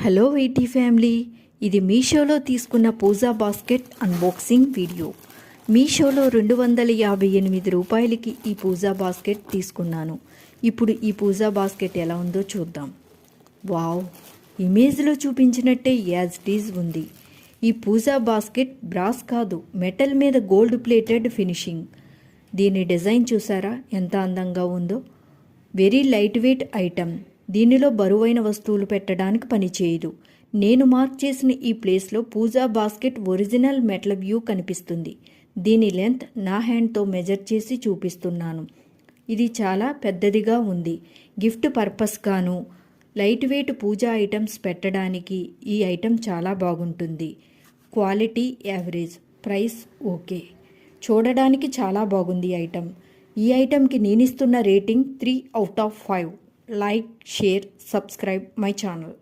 Hello YT family, ఇది మీషోలో తీసుకున్న పూజా బాస్కెట్ అన్బాక్సింగ్ వీడియో. మీషోలో 258 రూపాయలకి ఈ పూజా బాస్కెట్ తీసుకున్నాను. ఇప్పుడు ఈ పూజా బాస్కెట్ ఎలా ఉందో చూద్దాం. వావ్, ఇమేజ్లో చూపించినట్టే యాజ్ ఇట్ ఈజ్ ఉంది. ఈ పూజా బాస్కెట్ బ్రాస్ కాదు, మెటల్ మీద గోల్డ్ ప్లేటెడ్ ఫినిషింగ్. దీని డిజైన్ చూసారా ఎంత అందంగా ఉందో. Very light weight item. దీనిలో బరువైన వస్తువులు పెట్టడానికి పనిచేయదు. నేను మార్క్ చేసిన ఈ ప్లేస్లో పూజా బాస్కెట్ ఒరిజినల్ మెటల్ వ్యూ కనిపిస్తుంది. దీని లెంత్ నా హ్యాండ్తో మెజర్ చేసి చూపిస్తున్నాను. ఇది చాలా పెద్దదిగా ఉంది. గిఫ్ట్ పర్పస్గాను లైట్ వెయిట్ పూజా ఐటమ్స్ పెట్టడానికి ఈ ఐటమ్ చాలా బాగుంటుంది. Quality average, price okay. చూడడానికి చాలా బాగుంది ఐటమ్. ఈ ఐటమ్కి నేనిస్తున్న rating 3 out of 5. Like, share, subscribe my channel.